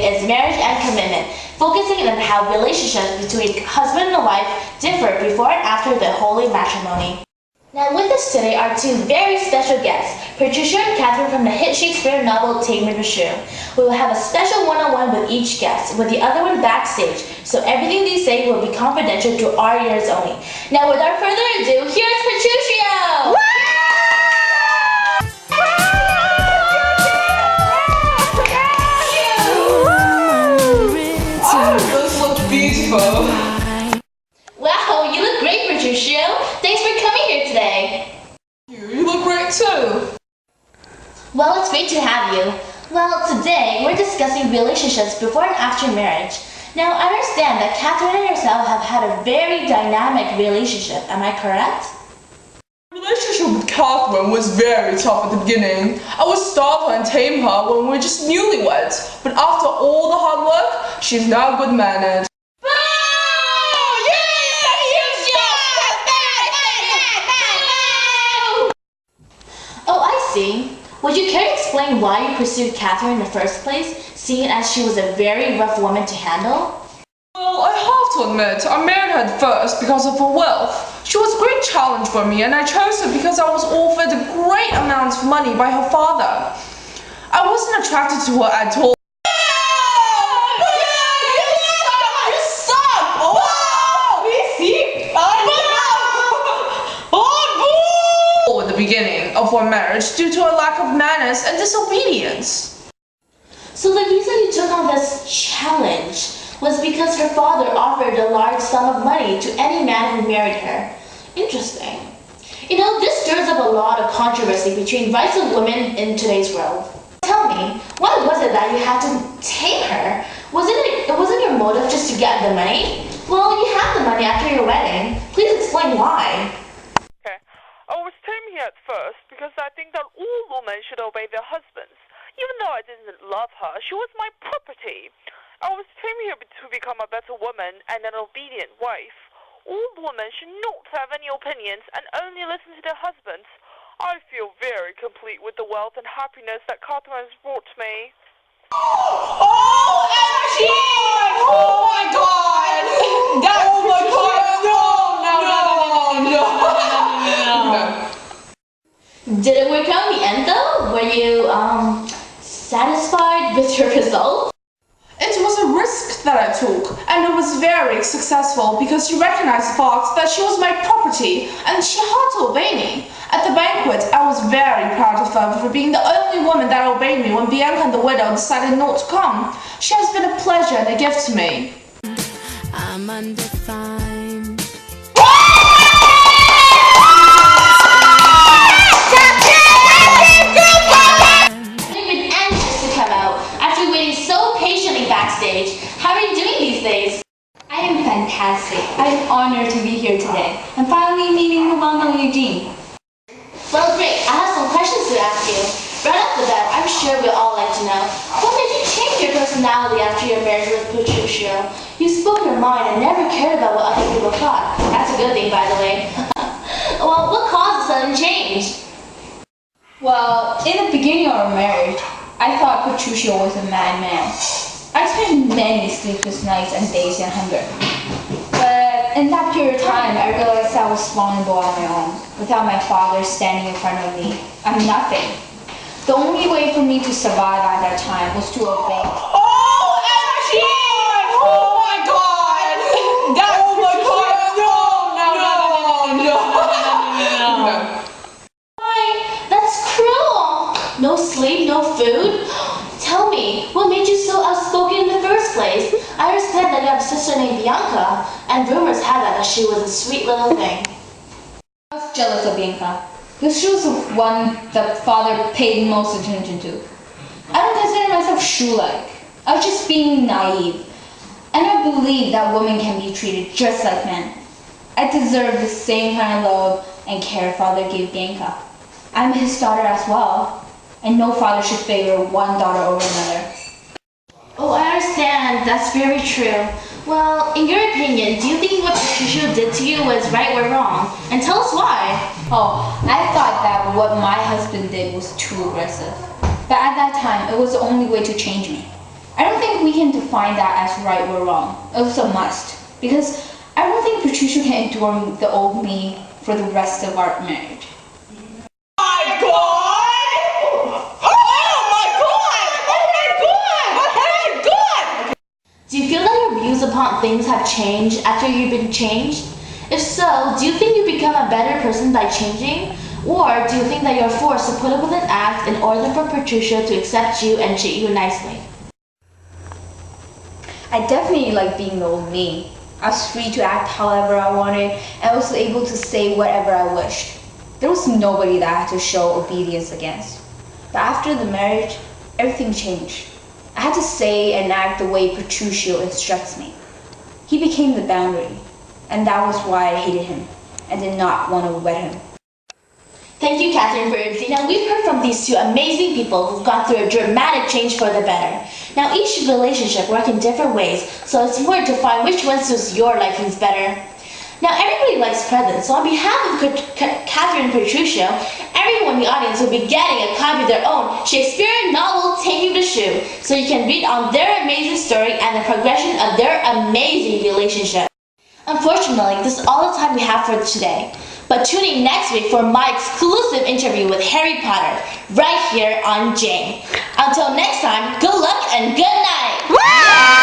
is marriage and commitment, focusing on how relationships between husband and wife differ before and after the holy matrimony. Now with us today are two very special guests, Patricia and Catherine from the hit Shakespeare novel Taming the Shrew. We will have a special one-on-one with each guest, with the other one backstage, so everything they say will be confidential to our ears only. Now without further ado, here's Patricia! Beautiful. Wow, you look great, Patricia. Thanks for coming here today. You look great too. Well, it's great to have you. Well, today we're discussing relationships before and after marriage. Now, I understand that Catherine and yourself have had a very dynamic relationship. Am I correct? My relationship with Catherine was very tough at the beginning. I would starve her and tame her when we were just newlyweds. But after all the hard work, she's now good-mannered. See, would you care to explain why you pursued Catherine in the first place, seeing as she was a very rough woman to handle? Well, I have to admit, I married her at first because of her wealth. She was a great challenge for me, and I chose her because I was offered a great amount of money by her father. I wasn't attracted to her at all. At the beginning of our marriage due to a lack of manners and disobedience. So the reason you took on this challenge was because her father offered a large sum of money to any man who married her. Interesting. You know, this stirs up a lot of controversy between rights of women in today's world. Tell me, why was it that you had to tame her? Wasn't your motive just to get the money? Well, you had the money after your wedding. Please explain why. I was taming her at first because I think that all women should obey their husbands. Even though I didn't love her, she was my property. I was taming her to become a better woman and an obedient wife. All women should not have any opinions and only listen to their husbands. I feel very complete with the wealth and happiness that Catherine has brought me. OMG! Oh my god! That's oh my god! No! Did it work out in the end though? Were you satisfied with your result? It was a risk that I took, and it was very successful because she recognized the fact that she was my property and she had to obey me. At the banquet, I was very proud of her for being the only woman that obeyed me when Bianca and the widow decided not to come. She has been a pleasure and a gift to me. I'm undefined. Backstage. How are you doing these days? I am fantastic. I'm honored to be here today. I'm finally meeting the well-known Eugene. Well, great. I have some questions to ask you. Right off the bat, I'm sure we'd all like to know, what made you change your personality after your marriage with Patricia? You spoke your mind and never cared about what other people thought. That's a good thing, by the way. Well, what caused the sudden change? Well, in the beginning of our marriage, I thought Patricia was a madman. I spent many sleepless nights and days in hunger. But in that period of time, I realized I was vulnerable on my own. Without my father standing in front of me, I'm nothing. The only way for me to survive at that time was to obey. OMG! Oh my god! That's oh my god! No! Why? That's cruel! No sleep, no food? Tell me, what made you so outspoken in the first place? I understand that you have a sister named Bianca, and rumors had that she was a sweet little thing. I was jealous of Bianca, because she was the one that father paid most attention to. I don't consider myself shoe-like. I was just being naive. And I believe that women can be treated just like men. I deserve the same kind of love and care father gave Bianca. I'm his daughter as well. And no father should favor one daughter over another. Oh, I understand. That's very true. Well, in your opinion, do you think what Patricia did to you was right or wrong? And tell us why. Oh, I thought that what my husband did was too aggressive. But at that time, it was the only way to change me. I don't think we can define that as right or wrong. It's a must. Because I don't think Patricia can endure the old me for the rest of our marriage. My God! Oh my God! Oh my God! Oh my God! Do you feel that your views upon things have changed after you've been changed? If so, do you think you become a better person by changing? Or do you think that you're forced to put up with an act in order for Patricia to accept you and treat you nicely? I definitely like being the old me. I was free to act however I wanted, and I was able to say whatever I wished. There was nobody that I had to show obedience against. But after the marriage, everything changed. I had to say and act the way Petruchio instructs me. He became the boundary, and that was why I hated him and did not want to wed him. Thank you, Catherine, for everything. Now, we've heard from these two amazing people who've gone through a dramatic change for the better. Now, each relationship works in different ways, so it's important to find which one suits your likings better. Now, everybody likes presents, so on behalf of Catherine and Petruchio, everyone in the audience will be getting a copy of their own Shakespearean novel, Take You to Shoe, so you can read on their amazing story and the progression of their amazing relationship. Unfortunately, this is all the time we have for today. But tune in next week for my exclusive interview with Harry Potter, right here on Jane. Until next time, good luck and good night!